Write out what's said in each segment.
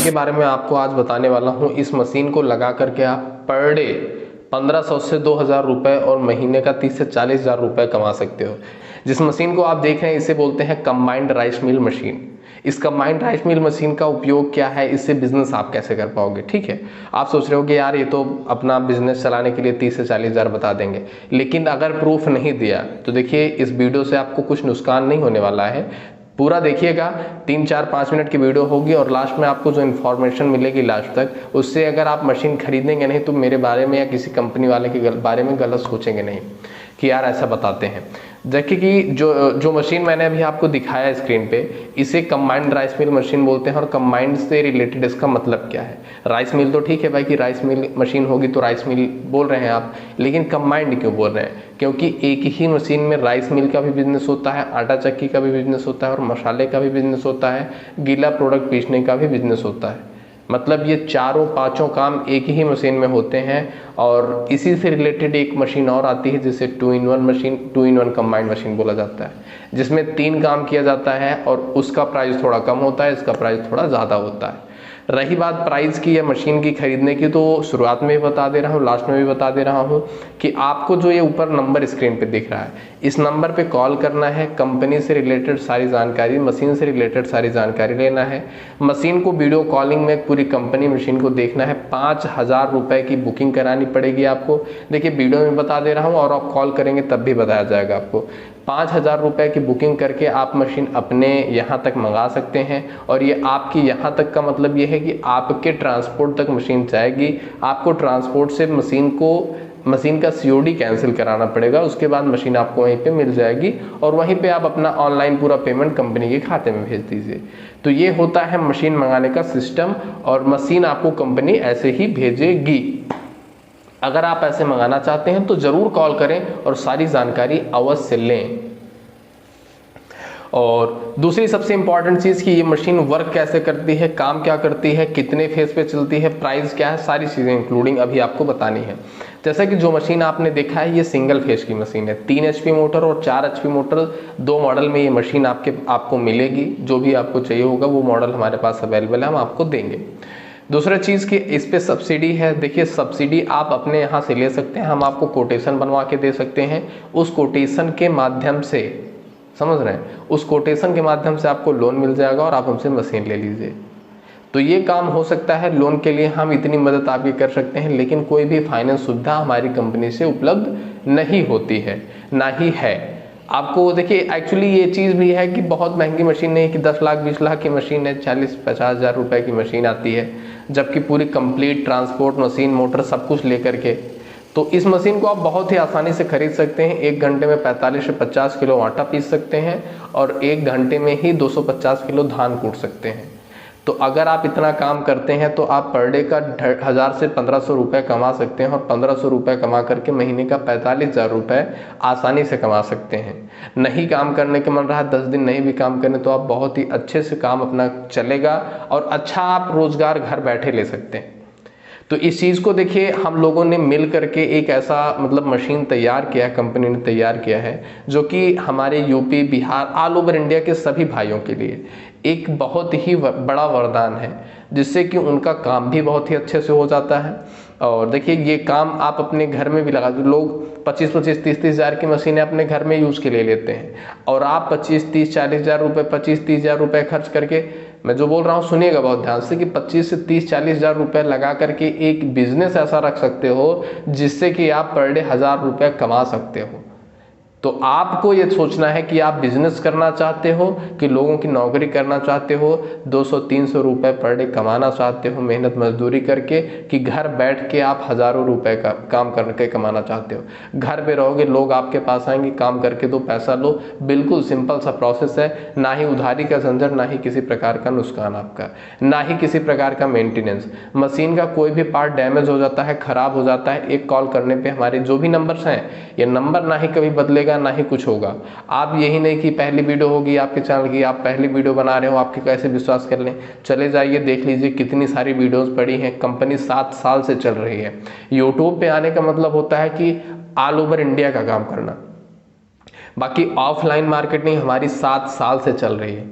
के बारे में आपको आज बताने वाला हूँ। इस मशीन को लगा करके आप पर डे 1500 से 2000 रुपये और महीने का 30 से 40 हज़ार रुपये कमा सकते हो। जिस मशीन को आप देख रहे हैं इसे बोलते हैं कंबाइंड राइस मिल मशीन। इस कंबाइंड राइस मिल मशीन का उपयोग क्या है, इससे बिजनेस आप कैसे कर पाओगे। ठीक है, आप सोच रहे हो कि यार ये तो अपना बिजनेस चलाने के लिए 30 से 40 हज़ार बता देंगे, लेकिन अगर प्रूफ नहीं दिया तो देखिए इस वीडियो से आपको कुछ नुकसान नहीं होने वाला है। पूरा देखिएगा, 3-4-5 मिनट की वीडियो होगी और लास्ट में आपको जो इन्फॉर्मेशन मिलेगी लास्ट तक, उससे अगर आप मशीन खरीदेंगे नहीं तो मेरे बारे में या किसी कंपनी वाले के बारे में गलत सोचेंगे नहीं कि यार ऐसा बताते हैं। देखिए कि जो मशीन मैंने अभी आपको दिखाया स्क्रीन पे, इसे कंबाइंड राइस मिल मशीन बोलते हैं। और कंबाइंड से रिलेटेड इसका मतलब क्या है, राइस मिल तो ठीक है भाई कि राइस मिल मशीन होगी तो राइस मिल बोल रहे हैं आप, लेकिन कंबाइंड क्यों बोल रहे हैं? क्योंकि एक ही मशीन में राइस मिल का भी बिजनेस होता है, आटा चक्की का भी बिजनेस होता है और मसाले का भी बिजनेस होता है, गीला प्रोडक्ट पीसने का भी बिजनेस होता है। मतलब ये चारों पांचों काम एक ही मशीन में होते हैं। और इसी से रिलेटेड एक मशीन और आती है जिसे 2-in-1 machine, 2-in-1 combined machine बोला जाता है, जिसमें 3 काम किया जाता है और उसका प्राइस थोड़ा कम होता है, इसका प्राइस थोड़ा ज़्यादा होता है। रही बात प्राइस की या मशीन की खरीदने की, तो शुरुआत में भी बता दे रहा हूँ, लास्ट में भी बता दे रहा हूँ कि आपको जो ये ऊपर नंबर स्क्रीन पे दिख रहा है, इस नंबर पे कॉल करना है, कंपनी से रिलेटेड सारी जानकारी, मशीन से रिलेटेड सारी जानकारी लेना है। मशीन को वीडियो कॉलिंग में पूरी कंपनी मशीन को देखना है। 5000 रुपये की बुकिंग करानी पड़ेगी आपको। देखिए वीडियो में बता दे रहा हूँ और आप कॉल करेंगे तब भी बताया जाएगा आपको। 5000 रुपये की बुकिंग करके आप मशीन अपने यहाँ तक मंगा सकते हैं। और ये आपकी यहाँ तक का मतलब ये है कि आपके ट्रांसपोर्ट तक मशीन जाएगी। आपको ट्रांसपोर्ट से मशीन का COD कैंसिल कराना पड़ेगा, उसके बाद मशीन आपको वहीं पे मिल जाएगी और वहीं पे आप अपना ऑनलाइन पूरा पेमेंट कंपनी के खाते में भेज दीजिए। तो ये होता है मशीन मंगाने का सिस्टम और मशीन आपको कंपनी ऐसे ही भेजेगी। अगर आप ऐसे मंगाना चाहते हैं तो ज़रूर कॉल करें और सारी जानकारी अवश्य लें। और दूसरी सबसे इंपॉर्टेंट चीज़ कि ये मशीन वर्क कैसे करती है, काम क्या करती है, कितने फेज पे चलती है, प्राइस क्या है, सारी चीज़ें इंक्लूडिंग अभी आपको बतानी है। जैसा कि जो मशीन आपने देखा है ये सिंगल फेज की मशीन है। 3 HP मोटर और 4 HP मोटर, 2 मॉडल में ये मशीन आपको मिलेगी। जो भी आपको चाहिए होगा वो मॉडल हमारे पास अवेलेबल है, हम आपको देंगे। दूसरा चीज़ कि इस पे सब्सिडी है। देखिए सब्सिडी आप अपने यहाँ से ले सकते हैं, हम आपको कोटेशन बनवा के दे सकते हैं। उस कोटेशन के माध्यम से, समझ रहे हैं, उस कोटेशन के माध्यम से आपको लोन मिल जाएगा और आप हमसे मशीन ले लीजिए। तो ये काम हो सकता है। लोन के लिए हम इतनी मदद आपकी कर सकते हैं, लेकिन कोई भी फाइनेंस सुविधा हमारी कंपनी से उपलब्ध नहीं होती है, ना ही है। आपको देखिए एक्चुअली ये चीज़ भी है कि बहुत महंगी मशीन नहीं कि 10 लाख 20 लाख की मशीन है, 40-50 हज़ार रुपये की मशीन आती है, जबकि पूरी कंप्लीट ट्रांसपोर्ट मशीन मोटर सब कुछ लेकर के। तो इस मशीन को आप बहुत ही आसानी से खरीद सकते हैं। 1 घंटे में 45 से 50 किलो आटा पीस सकते हैं और 1 घंटे में ही 250 किलो धान कूट सकते हैं। तो अगर आप इतना काम करते हैं तो आप पर डे का 1000 से 1500 रुपये कमा सकते हैं और 1500 रुपये कमा करके महीने का 45 हज़ार रुपये आसानी से कमा सकते हैं। नहीं काम करने के मन रहा, 10 दिन नहीं भी काम करने, तो आप बहुत ही अच्छे से काम अपना चलेगा और अच्छा आप रोजगार घर बैठे ले सकते हैं। तो इस चीज़ को देखिए हम लोगों ने मिल करके एक ऐसा मतलब मशीन तैयार किया है, कंपनी ने तैयार किया है, जो कि हमारे UP, Bihar, all over India के सभी भाइयों के लिए एक बहुत ही बड़ा वरदान है, जिससे कि उनका काम भी बहुत ही अच्छे से हो जाता है। और देखिए ये काम आप अपने घर में भी लगा दो। लोग 25-25, 30-30 हज़ार की मशीनें अपने घर में यूज़ के लिए लेते हैं और आप 25-30, 40 हज़ार रुपये, 25-30 हज़ार रुपये खर्च करके, मैं जो बोल रहा हूँ सुनिएगा बहुत ध्यान से, कि 25 से 30, 40 हज़ार रुपये लगा करके एक बिजनेस ऐसा रख सकते हो जिससे कि आप पर डे 1000 रुपये कमा सकते हो। तो आपको ये सोचना है कि आप बिजनेस करना चाहते हो कि लोगों की नौकरी करना चाहते हो, 200-300 रुपये पर डे कमाना चाहते हो मेहनत मजदूरी करके, कि घर बैठ के आप हज़ारों रुपए का काम करके कमाना चाहते हो। घर पे रहोगे, लोग आपके पास आएंगे, काम करके दो, पैसा लो। बिल्कुल सिंपल सा प्रोसेस है, ना ही उधारी का झंझट, ना ही किसी प्रकार का नुकसान आपका, ना ही किसी प्रकार का मेंटेनेंस। मशीन का कोई भी पार्ट डैमेज हो जाता है, खराब हो जाता है, एक कॉल करने पे हमारे जो भी नंबर्स हैं, ये नंबर ना ही कभी बदलेगा ना ही कुछ होगा। आप यही नहीं कि पहली वीडियो होगी आपके चैनल की, आप पहली वीडियो बना रहे हो, आपके कैसे विश्वास कर लें। चले जाइए देख लीजिए कितनी सारी वीडियोस पड़ी हैं। कंपनी 7 साल से चल रही है। यूट्यूब पे आने का मतलब होता है कि ऑल ओवर इंडिया का काम करना। बाकी ऑफलाइन मार्केटिंग हमारी 7 साल से चल रही है।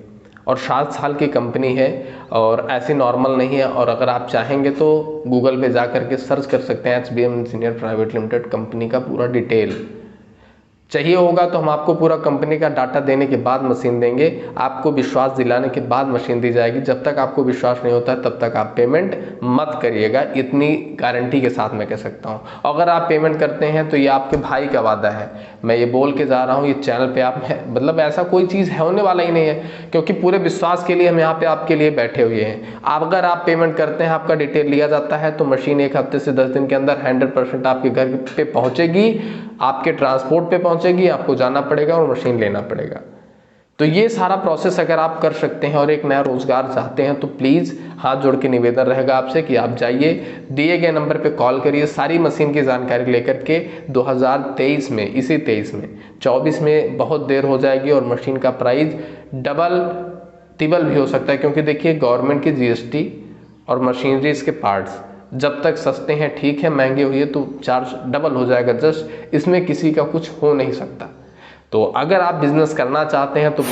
और 7 साल की कंपनी है और ऐसी नॉर्मल नहीं है। और अगर आप चाहेंगे तो गूगल पे जा करके सर्च कर सकते हैं HBM engineer private limited company का पूरा डिटेल। चाहिए होगा तो हम आपको पूरा कंपनी का डाटा देने के बाद मशीन देंगे, आपको विश्वास दिलाने के बाद मशीन दी जाएगी। जब तक आपको विश्वास नहीं होता है तब तक आप पेमेंट मत करिएगा, इतनी गारंटी के साथ मैं कह सकता हूँ। अगर आप पेमेंट करते हैं तो ये आपके भाई का वादा है, मैं ये बोल के जा रहा हूँ। ये चैनल पे आप मतलब ऐसा कोई चीज़ होने वाला ही नहीं है, क्योंकि पूरे विश्वास के लिए हम यहाँ पे आपके लिए बैठे हुए हैं। अगर आप पेमेंट करते हैं, आपका डिटेल लिया जाता है, तो मशीन 1 हफ्ते से 10 दिन के अंदर 100% आपके घर पे पहुँचेगी, आपके ट्रांसपोर्ट पे पहुंचेगी, आपको जाना पड़ेगा और मशीन लेना पड़ेगा। तो ये सारा प्रोसेस अगर आप कर सकते हैं और एक नया रोजगार चाहते हैं तो प्लीज़ हाथ जोड़ के निवेदन रहेगा आपसे कि आप जाइए, दिए गए नंबर पे कॉल करिए, सारी मशीन की जानकारी लेकर के 2023 में, इसी 23 में, 24 में बहुत देर हो जाएगी और मशीन का प्राइस डबल तिबल भी हो सकता है। क्योंकि देखिए गवर्नमेंट की GST और मशीनरीज के पार्ट्स जब तक सस्ते हैं ठीक है, महंगे हुए तो चार्ज डबल हो जाएगा जस्ट, इसमें किसी का कुछ हो नहीं सकता। तो अगर आप बिजनेस करना चाहते हैं तो